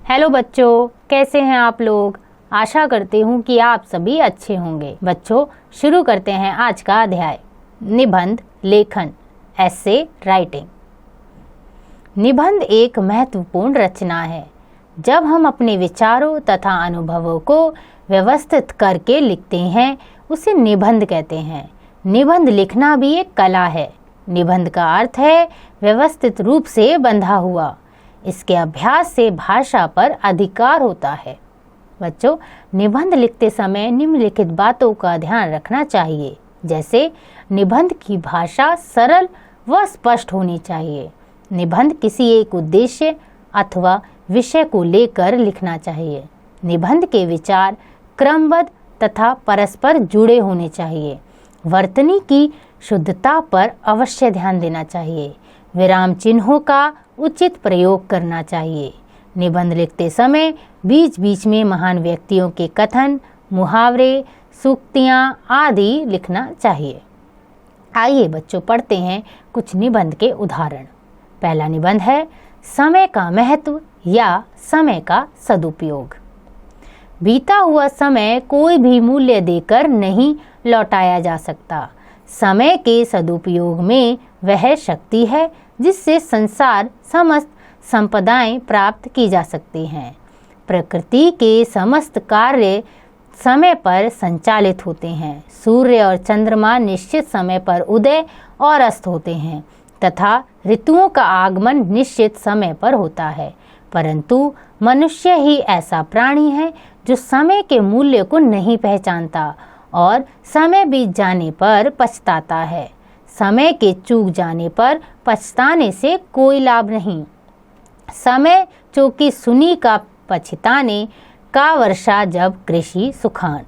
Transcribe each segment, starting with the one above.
Hello बच्चों, कैसे हैं आप लोग। आशा करती हूँ कि आप सभी अच्छे होंगे। बच्चों, शुरू करते हैं आज का अध्याय। निबंध लेखन, एसे राइटिंग। निबंध एक महत्वपूर्ण रचना है। जब हम अपने विचारों तथा अनुभवों को व्यवस्थित करके लिखते हैं, उसे निबंध कहते हैं। निबंध लिखना भी एक कला है। निबंध का अर्थ है व्यवस्थित रूप से बंधा हुआ। इसके अभ्यास से भाषा पर अधिकार होता है। बच्चों, निबंध लिखते समय निम्नलिखित बातों का ध्यान रखना चाहिए। जैसे निबंध की भाषा सरल व स्पष्ट होनी चाहिए। निबंध किसी एक उद्देश्य अथवा विषय को लेकर लिखना चाहिए। निबंध के विचार क्रमबद्ध तथा परस्पर जुड़े होने चाहिए। वर्तनी की शुद्धता पर अवश्य ध्यान देना चाहिए। विराम चिन्हों का उचित प्रयोग करना चाहिए। निबंध लिखते समय बीच बीच में महान व्यक्तियों के कथन, मुहावरे, सूक्तियाँ आदि लिखना चाहिए। आइए बच्चों, पढ़ते हैं कुछ निबंध के उदाहरण। पहला निबंध है समय का महत्व या समय का सदुपयोग। बीता हुआ समय कोई भी मूल्य देकर नहीं लौटाया जा सकता। समय के सदुपयोग में वह शक्ति है जिससे संसार समस्त संपदाएं प्राप्त की जा सकती हैं। प्रकृति के समस्त कार्य समय पर संचालित होते हैं। सूर्य और चंद्रमा निश्चित समय पर उदय और अस्त होते हैं तथा ऋतुओं का आगमन निश्चित समय पर होता है। परंतु मनुष्य ही ऐसा प्राणी है जो समय के मूल्य को नहीं पहचानता और समय बीत जाने पर पछताता है। समय के चूक जाने पर पछताने से कोई लाभ नहीं। समय चौकी सुनी का पछताने का वर्षा जब कृषि सुखान।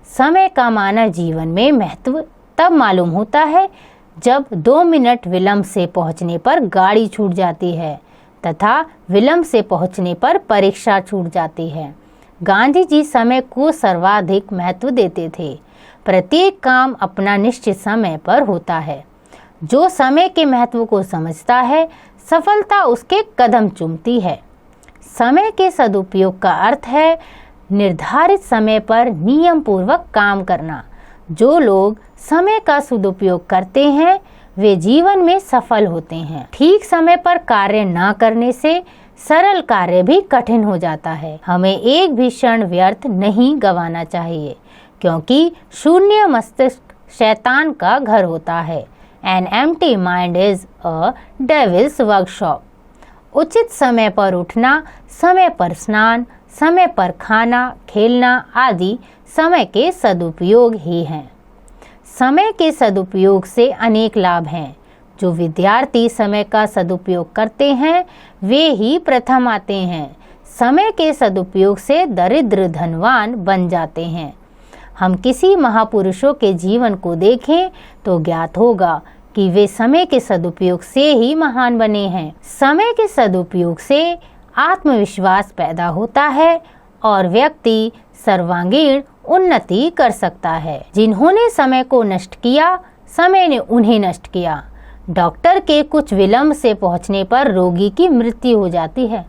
समय का मानव जीवन में महत्व तब मालूम होता है जब 2 मिनट विलंब से पहुंचने पर गाड़ी छूट जाती है तथा विलंब से पहुंचने पर परीक्षा छूट जाती है। गांधी जी समय को सर्वाधिक महत्व देते थे। प्रत्येक काम अपना निश्चित समय पर होता है। जो समय के महत्व को समझता है, सफलता उसके कदम चूमती है। समय के सदुपयोग का अर्थ है निर्धारित समय पर नियम पूर्वक काम करना। जो लोग समय का सदुपयोग करते हैं वे जीवन में सफल होते हैं। ठीक समय पर कार्य न करने से सरल कार्य भी कठिन हो जाता है। हमें एक भी क्षण व्यर्थ नहीं गंवाना चाहिए, क्योंकि शून्य मस्तिष्क शैतान का घर होता है। An empty mind is a devil's workshop. उचित समय पर उठना, समय पर स्नान, समय पर खाना, खेलना आदि समय के सदुपयोग ही हैं। समय के सदुपयोग से अनेक लाभ हैं। जो विद्यार्थी समय का सदुपयोग करते हैं वे ही प्रथम आते हैं। समय के सदुपयोग से दरिद्र धनवान बन जाते हैं। हम किसी महापुरुषों के जीवन को देखें तो ज्ञात होगा कि वे समय के सदुपयोग से ही महान बने हैं। समय के सदुपयोग से आत्मविश्वास पैदा होता है और व्यक्ति सर्वांगीण उन्नति कर सकता है। जिन्होंने समय को नष्ट किया, समय ने उन्हें नष्ट किया। डॉक्टर के कुछ विलंब से पहुंचने पर रोगी की मृत्यु हो जाती है।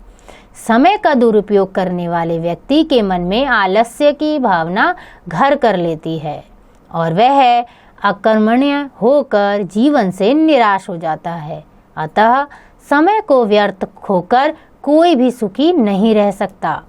समय का दुरुपयोग करने वाले व्यक्ति के मन में आलस्य की भावना घर कर लेती है और वह अकर्मण्य होकर जीवन से निराश हो जाता है। अतः समय को व्यर्थ खोकर कोई भी सुखी नहीं रह सकता।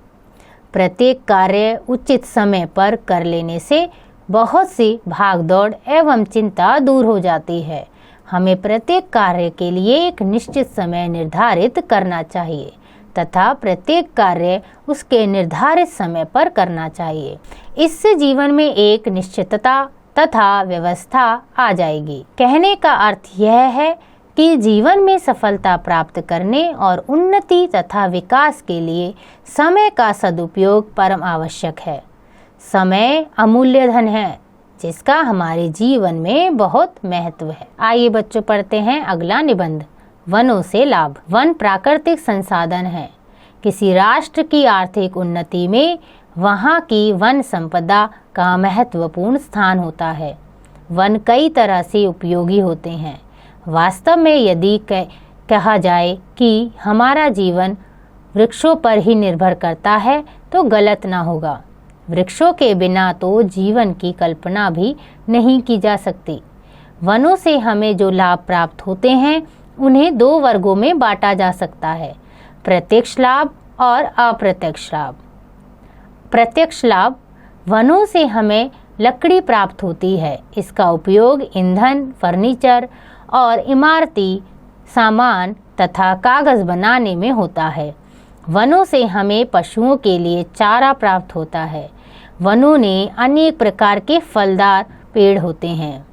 प्रत्येक कार्य उचित समय पर कर लेने से बहुत सी भागदौड़ एवं चिंता दूर हो जाती है। हमें प्रत्येक कार्य के लिए एक निश्चित समय निर्धारित करना चाहिए तथा प्रत्येक कार्य उसके निर्धारित समय पर करना चाहिए। इससे जीवन में एक निश्चितता तथा व्यवस्था आ जाएगी। कहने का अर्थ यह है कि जीवन में सफलता प्राप्त करने और उन्नति तथा विकास के लिए समय का सदुपयोग परम आवश्यक है। समय अमूल्य धन है जिसका हमारे जीवन में बहुत महत्व है। आइए बच्चों, पढ़ते हैं अगला निबंध। वनों से लाभ। वन प्राकृतिक संसाधन है। किसी राष्ट्र की आर्थिक उन्नति में वहाँ की वन संपदा का महत्वपूर्ण स्थान होता है। वन कई तरह से उपयोगी होते हैं। वास्तव में यदि कहा जाए कि हमारा जीवन वृक्षों पर ही निर्भर करता है तो गलत ना होगा। वृक्षों के बिना तो जीवन की कल्पना भी नहीं की जा सकती। वनों से हमें जो लाभ प्राप्त होते हैं उन्हें दो वर्गों में बांटा जा सकता है, प्रत्यक्ष लाभ और अप्रत्यक्ष लाभ। प्रत्यक्ष लाभ, वनों से हमें लकड़ी प्राप्त होती है। इसका उपयोग ईंधन, फर्नीचर और इमारती सामान तथा कागज बनाने में होता है। वनों से हमें पशुओं के लिए चारा प्राप्त होता है। वनों में अनेक प्रकार के फलदार पेड़ होते हैं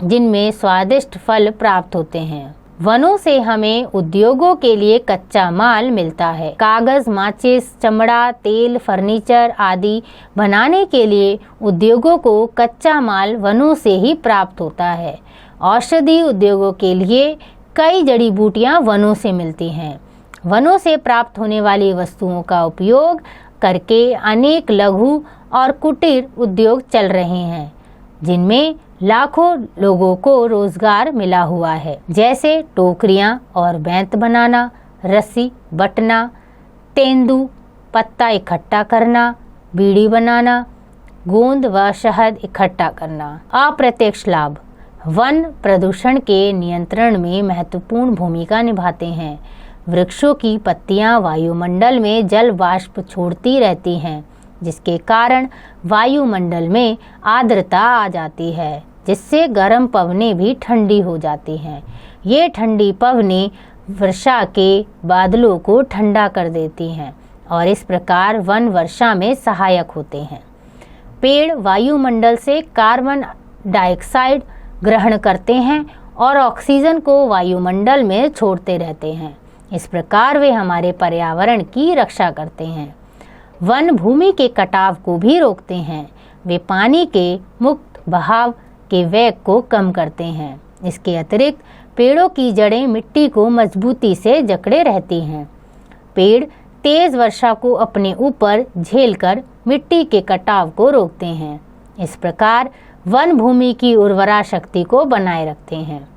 जिनमें स्वादिष्ट फल प्राप्त होते हैं। वनों से हमें उद्योगों के लिए कच्चा माल मिलता है। कागज, माचिस, चमड़ा, तेल, फर्नीचर आदि बनाने के लिए उद्योगों को कच्चा माल वनों से ही प्राप्त होता है। औषधि उद्योगों के लिए कई जड़ी बूटियां वनों से मिलती हैं। वनों से प्राप्त होने वाली वस्तुओं का उपयोग करके अनेक लघु और कुटीर उद्योग चल रहे हैं जिनमें लाखों लोगों को रोजगार मिला हुआ है, जैसे टोकरियां और बैंत बनाना, रस्सी बटना, तेंदू पत्ता इकट्ठा करना, बीड़ी बनाना, गोंद व शहद इकट्ठा करना। अप्रत्यक्ष लाभ, वन प्रदूषण के नियंत्रण में महत्वपूर्ण भूमिका निभाते हैं। वृक्षों की पत्तियां वायुमंडल में जल वाष्प छोड़ती रहती हैं, जिसके कारण वायुमंडल में आर्द्रता आ जाती है, जिससे गर्म पवनें भी ठंडी हो जाती हैं। ये ठंडी पवनें वर्षा के बादलों को ठंडा कर देती हैं और इस प्रकार वन वर्षा में सहायक होते हैं। पेड़ वायुमंडल से कार्बन डाइऑक्साइड ग्रहण करते हैं और ऑक्सीजन को वायुमंडल में छोड़ते रहते हैं। इस प्रकार वे हमारे पर्यावरण की रक्षा करते हैं। वन भूमि के कटाव को भी रोकते हैं। वे पानी के मुक्त बहाव के वेग को कम करते हैं। इसके अतिरिक्त पेड़ों की जड़ें मिट्टी को मजबूती से जकड़े रहती हैं। पेड़ तेज वर्षा को अपने ऊपर झेलकर मिट्टी के कटाव को रोकते हैं। इस प्रकार वन भूमि की उर्वरा शक्ति को बनाए रखते हैं।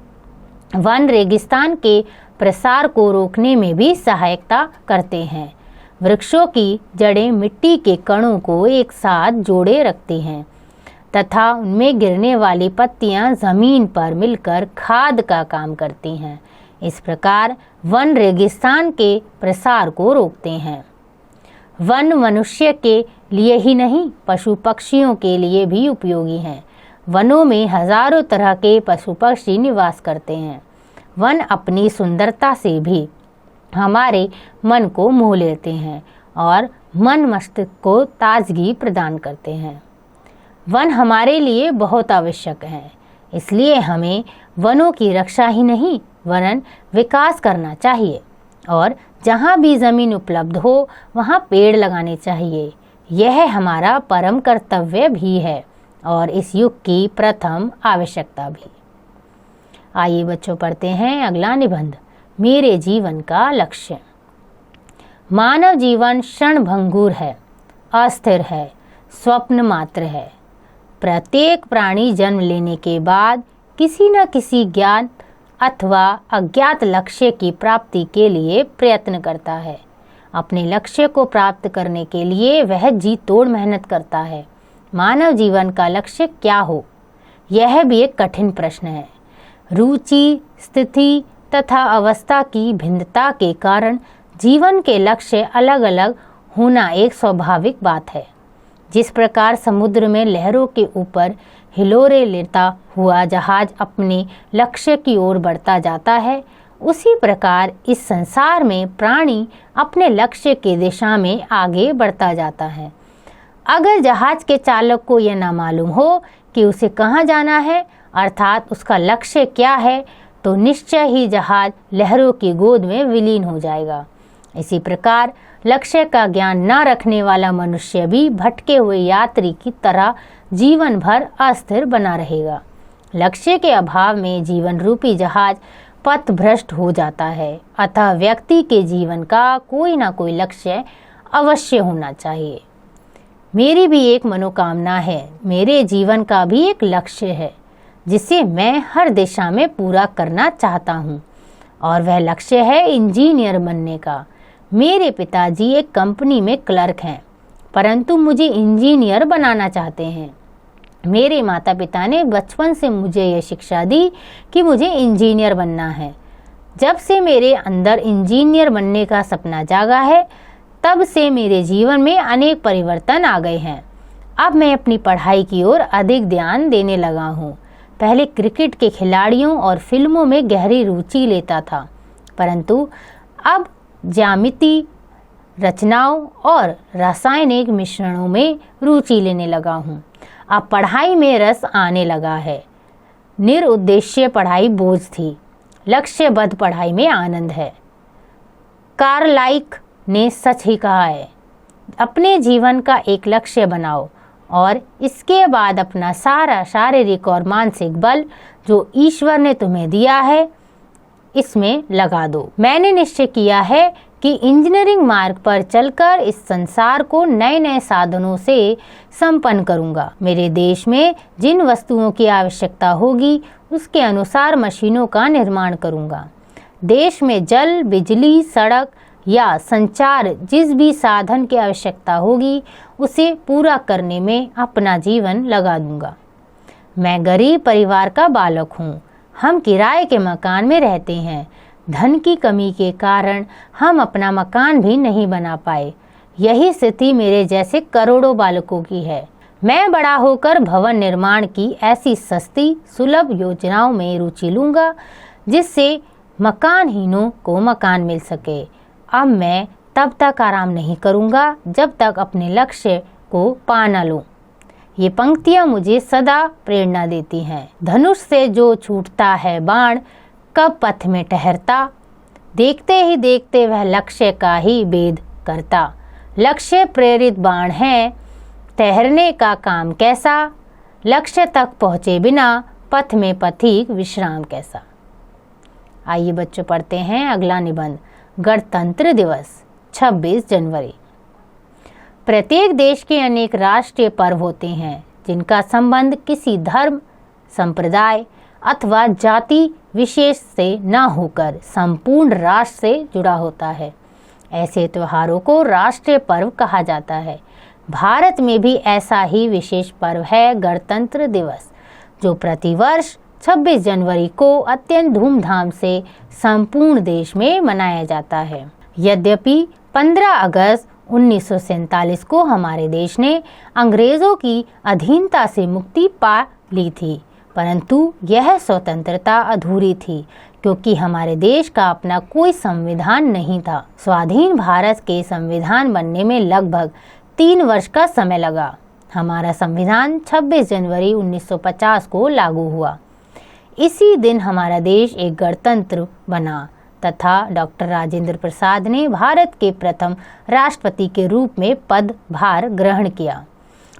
वन रेगिस्तान के प्रसार को रोकने में भी सहायता करते हैं। वृक्षों की जड़ें मिट्टी के कणों को एक साथ जोड़े रखती हैं तथा उनमें गिरने वाली पत्तियां जमीन पर मिलकर खाद का काम करती हैं। इस प्रकार वन रेगिस्तान के प्रसार को रोकते हैं। वन मनुष्य के लिए ही नहीं, पशु पक्षियों के लिए भी उपयोगी हैं। वनों में हजारों तरह के पशु पक्षी निवास करते हैं। वन अपनी सुंदरता से भी हमारे मन को मोह लेते हैं और मन मस्तिष्क को ताजगी प्रदान करते हैं। वन हमारे लिए बहुत आवश्यक है, इसलिए हमें वनों की रक्षा ही नहीं वरन विकास करना चाहिए और जहाँ भी ज़मीन उपलब्ध हो वहाँ पेड़ लगाने चाहिए। यह हमारा परम कर्तव्य भी है और इस युग की प्रथम आवश्यकता भी। आइए बच्चों पढ़ते हैं अगला निबंध, मेरे जीवन का लक्ष्य। मानव जीवन क्षणभंगुर है, अस्थिर है, स्वप्न मात्र है। प्रत्येक प्राणी जन्म लेने के बाद किसी न किसी ज्ञात अथवा अज्ञात लक्ष्य की प्राप्ति के लिए प्रयत्न करता है। अपने लक्ष्य को प्राप्त करने के लिए वह जी तोड़ मेहनत करता है। मानव जीवन का लक्ष्य क्या हो, यह भी एक कठिन प्रश्न है। रुचि, स्थिति तथा अवस्था की भिन्नता के कारण जीवन के लक्ष्य अलग अलग होना एक स्वाभाविक बात है। जिस प्रकार समुद्र में लहरों के ऊपर हिलोरे लेता हुआ जहाज अपने लक्ष्य की ओर बढ़ता जाता है, उसी प्रकार इस संसार में प्राणी अपने लक्ष्य की दिशा में आगे बढ़ता जाता है। अगर जहाज के चालक को यह ना मालूम हो कि उसे कहाँ जाना है, अर्थात उसका लक्ष्य क्या है, तो निश्चय ही जहाज लहरों की गोद में विलीन हो जाएगा। इसी प्रकार लक्ष्य का ज्ञान न रखने वाला मनुष्य भी भटके हुए यात्री की तरह जीवन भर अस्थिर बना रहेगा। लक्ष्य के अभाव में जीवन रूपी जहाज पथभ्रष्ट हो जाता है। अतः व्यक्ति के जीवन का कोई ना कोई लक्ष्य अवश्य होना चाहिए। मेरी भी एक मनोकामना है, मेरे जीवन का भी एक लक्ष्य है जिसे मैं हर दिशा में पूरा करना चाहता हूँ, और वह लक्ष्य है इंजीनियर बनने का। मेरे पिताजी एक कंपनी में क्लर्क हैं, परंतु मुझे इंजीनियर बनाना चाहते हैं। मेरे माता पिता ने बचपन से मुझे यह शिक्षा दी कि मुझे इंजीनियर बनना है। जब से मेरे अंदर इंजीनियर बनने का सपना जागा है, तब से मेरे जीवन में अनेक परिवर्तन आ गए हैं। अब मैं अपनी पढ़ाई की ओर अधिक ध्यान देने लगा हूँ। पहले क्रिकेट के खिलाड़ियों और फिल्मों में गहरी रुचि लेता था, परंतु अब ज्यामिति, रचनाओं और रासायनिक मिश्रणों में रुचि लेने लगा हूँ। अब पढ़ाई में रस आने लगा है। निरुद्देश्य पढ़ाई बोझ थी, लक्ष्यबद्ध पढ़ाई में आनंद है। कार्लाइक ने सच ही कहा है, अपने जीवन का एक लक्ष्य बनाओ और इसके बाद अपना सारा शारीरिक और मानसिक बल जो ईश्वर ने तुम्हें दिया है इसमें लगा दो। मैंने निश्चय किया है कि इंजीनियरिंग मार्ग पर चलकर इस संसार को नए नए साधनों से संपन्न करूंगा। मेरे देश में जिन वस्तुओं की आवश्यकता होगी उसके अनुसार मशीनों का निर्माण करूंगा। देश में जल, बिजली, सड़क या संचार जिस भी साधन की आवश्यकता होगी उसे पूरा करने में अपना जीवन लगा दूंगा। मैं गरीब परिवार का बालक हूँ। हम किराए के मकान में रहते हैं। धन की कमी के कारण हम अपना मकान भी नहीं बना पाए। यही स्थिति मेरे जैसे करोड़ों बालकों की है। मैं बड़ा होकर भवन निर्माण की ऐसी सस्ती सुलभ योजनाओं में रुचि लूंगा जिससे मकानहीनों को मकान मिल सके। अब मैं तब तक आराम नहीं करूंगा जब तक अपने लक्ष्य को पा न लूं। ये पंक्तियां मुझे सदा प्रेरणा देती हैं। धनुष से जो छूटता है बाण, कब पथ में ठहरता, देखते ही देखते वह लक्ष्य का ही भेद करता। लक्ष्य प्रेरित बाण है, ठहरने का काम कैसा, लक्ष्य तक पहुँचे बिना पथ में पथिक विश्राम कैसा। आइए बच्चों पढ़ते हैं अगला निबंध। गणतंत्र दिवस 26 जनवरी। प्रत्येक देश के अनेक राष्ट्रीय पर्व होते हैं जिनका संबंध किसी धर्म, संप्रदाय अथवा जाति विशेष से न होकर संपूर्ण राष्ट्र से जुड़ा होता है। ऐसे त्योहारों को राष्ट्रीय पर्व कहा जाता है। भारत में भी ऐसा ही विशेष पर्व है गणतंत्र दिवस, जो प्रतिवर्ष 26 जनवरी को अत्यंत धूमधाम से संपूर्ण देश में मनाया जाता है। यद्यपि 15 अगस्त 1947 को हमारे देश ने अंग्रेजों की अधीनता से मुक्ति पा ली थी, परंतु यह स्वतंत्रता अधूरी थी क्योंकि हमारे देश का अपना कोई संविधान नहीं था। स्वाधीन भारत के संविधान बनने में लगभग 3 वर्ष का समय लगा। हमारा संविधान 26 जनवरी 1950 को लागू हुआ। इसी दिन हमारा देश एक गणतंत्र बना तथा डॉक्टर राजेंद्र प्रसाद ने भारत के प्रथम राष्ट्रपति के रूप में पदभार ग्रहण किया।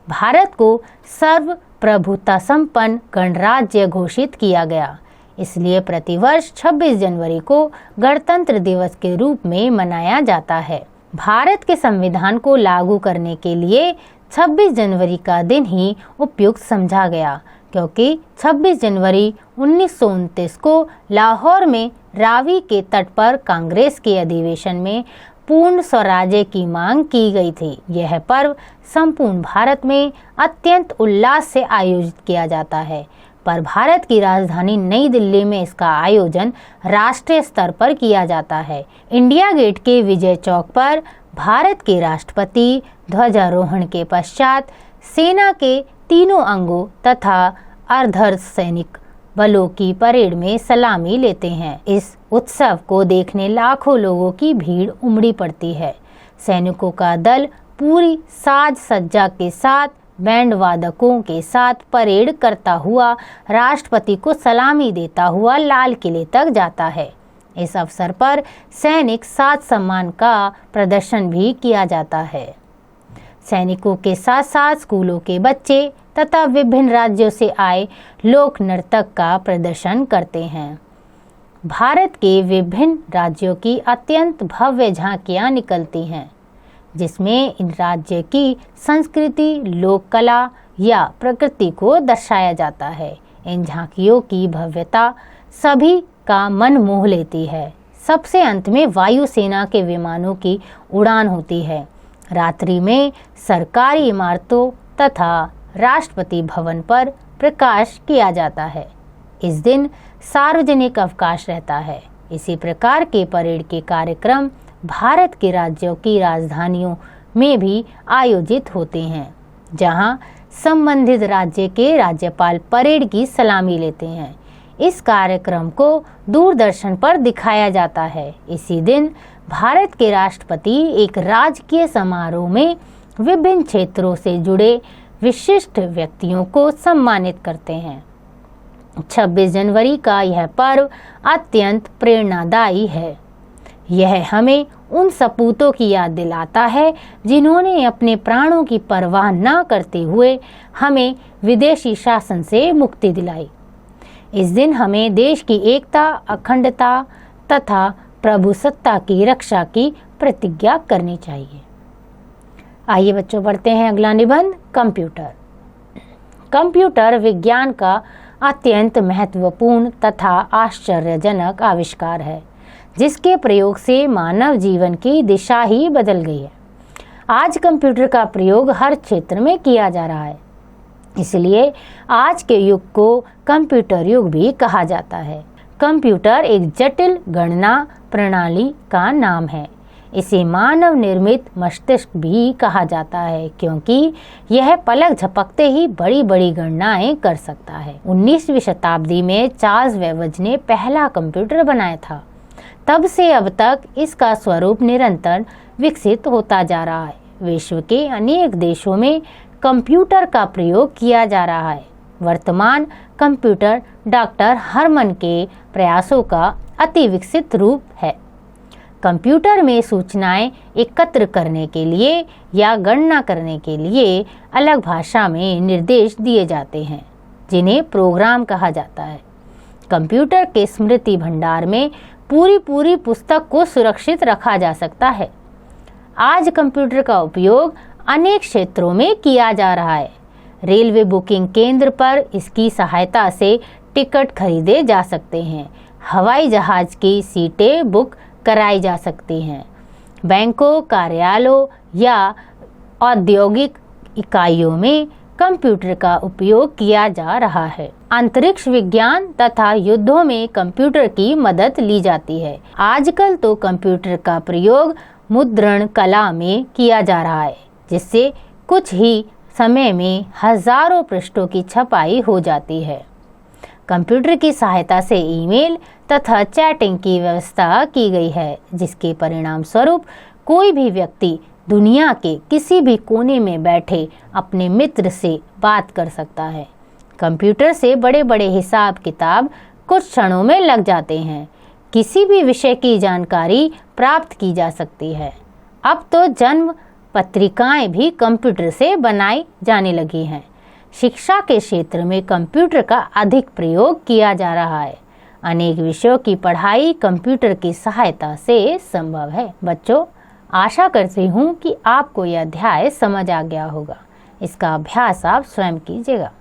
भारत को सर्वप्रभुता संपन्न गणराज्य घोषित किया गया। इसलिए प्रतिवर्ष 26 जनवरी को गणतंत्र दिवस के रूप में मनाया जाता है। भारत के संविधान को लागू करने के लिए 26 जनवरी का दिन ही उपयुक्त समझा गया, क्योंकि 26 जनवरी 1929 को लाहौर में रावी के तट पर कांग्रेस के अधिवेशन में पूर्ण स्वराज्य की मांग की गई थी। यह पर्व संपूर्ण भारत में अत्यंत उल्लास से आयोजित किया जाता है, पर भारत की राजधानी नई दिल्ली में इसका आयोजन राष्ट्रीय स्तर पर किया जाता है। इंडिया गेट के विजय चौक पर भारत के राष्ट्रपति ध्वजारोहण के पश्चात सेना के तीनों अंगों तथा अर्धसैनिक बलों की परेड में सलामी लेते हैं। इस उत्सव को देखने लाखों लोगों की भीड़ उमड़ी पड़ती है। सैनिकों का दल पूरी साज सज्जा के साथ बैंड वादकों के साथ परेड करता हुआ राष्ट्रपति को सलामी देता हुआ लाल किले तक जाता है। इस अवसर पर सैनिक साज सम्मान का प्रदर्शन भी किया जाता है। सैनिकों के साथ साथ स्कूलों के बच्चे तथा विभिन्न राज्यों से आए लोक नर्तक का प्रदर्शन करते हैं। भारत के विभिन्न राज्यों की अत्यंत भव्य झांकियां निकलती हैं, जिसमें इन राज्य की संस्कृति, लोक कला या प्रकृति को दर्शाया जाता है। इन झांकियों की भव्यता सभी का मन मोह लेती है। सबसे अंत में वायुसेना के विमानों की उड़ान होती है। रात्रि में सरकारी इमारतों तथा राष्ट्रपति भवन पर प्रकाश किया जाता है। इस दिन सार्वजनिक अवकाश रहता है। इसी प्रकार के परेड के कार्यक्रम भारत के राज्यों की राजधानियों में भी आयोजित होते हैं, जहां संबंधित राज्य के राज्यपाल परेड की सलामी लेते हैं। इस कार्यक्रम को दूरदर्शन पर दिखाया जाता है। इसी दिन भारत के राष्ट्रपति एक राजकीय समारोह में विभिन्न क्षेत्रों से जुड़े विशिष्ट व्यक्तियों को सम्मानित करते हैं। 26 जनवरी का यह पर्व अत्यंत प्रेरणादायी है। यह हमें उन सपूतों की याद दिलाता है जिन्होंने अपने प्राणों की परवाह न करते हुए हमें विदेशी शासन से मुक्ति दिलाई। इस दिन हमें देश की एकता, अखंडता तथा प्रभुसत्ता की रक्षा की प्रतिज्ञा करनी चाहिए। आइए बच्चों, बढ़ते हैं अगला निबंध। कंप्यूटर। कंप्यूटर विज्ञान का अत्यंत महत्वपूर्ण तथा आश्चर्यजनक आविष्कार है, जिसके प्रयोग से मानव जीवन की दिशा ही बदल गई है। आज कंप्यूटर का प्रयोग हर क्षेत्र में किया जा रहा है, इसलिए आज के युग को कंप्यूटर युग भी कहा जाता है। कंप्यूटर एक जटिल गणना प्रणाली का नाम है। इसे मानव निर्मित मस्तिष्क भी कहा जाता है, क्योंकि यह पलक झपकते ही बड़ी बड़ी गणनाएं कर सकता है। 19वीं शताब्दी में चार्ल्स बेबेज ने पहला कंप्यूटर बनाया था। तब से अब तक इसका स्वरूप निरंतर विकसित होता जा रहा है। विश्व के अनेक देशों में कंप्यूटर का प्रयोग किया जा रहा है। वर्तमान कंप्यूटर डॉक्टर हरमन के प्रयासों का अति विकसित रूप है। कंप्यूटर में सूचनाएं एकत्र करने के लिए या गणना करने के लिए अलग भाषा में निर्देश दिए जाते हैं, जिन्हें प्रोग्राम कहा जाता है। कंप्यूटर के स्मृति भंडार में पूरी पुस्तक को सुरक्षित रखा जा सकता है। आज कंप्यूटर का उपयोग अनेक क्षेत्रों में किया जा रहा है। रेलवे बुकिंग केंद्र पर इसकी सहायता से टिकट खरीदे जा सकते हैं। हवाई जहाज की सीटें बुक कराई जा सकती हैं। बैंकों, कार्यालयों या औद्योगिक इकाइयों में कंप्यूटर का उपयोग किया जा रहा है। अंतरिक्ष विज्ञान तथा युद्धों में कंप्यूटर की मदद ली जाती है। आजकल तो कंप्यूटर का प्रयोग मुद्रण कला में किया जा रहा है, जिससे कुछ ही समय में हजारों पृष्ठों की छपाई हो जाती है। कंप्यूटर की सहायता से ईमेल तथा चैटिंग की व्यवस्था की गई है, जिसके परिणाम स्वरूप कोई भी व्यक्ति दुनिया के किसी भी कोने में बैठे अपने मित्र से बात कर सकता है। कंप्यूटर से बड़े बड़े हिसाब किताब कुछ क्षणों में लग जाते हैं। किसी भी विषय की जानकारी प्राप्त की जा सकती है। अब तो जन्म पत्रिकाएं भी कंप्यूटर से बनाई जाने लगी हैं। शिक्षा के क्षेत्र में कंप्यूटर का अधिक प्रयोग किया जा रहा है। अनेक विषयों की पढ़ाई कंप्यूटर की सहायता से संभव है। बच्चों, आशा करती हूँ कि आपको यह अध्याय समझ आ गया होगा। इसका अभ्यास आप स्वयं कीजिएगा।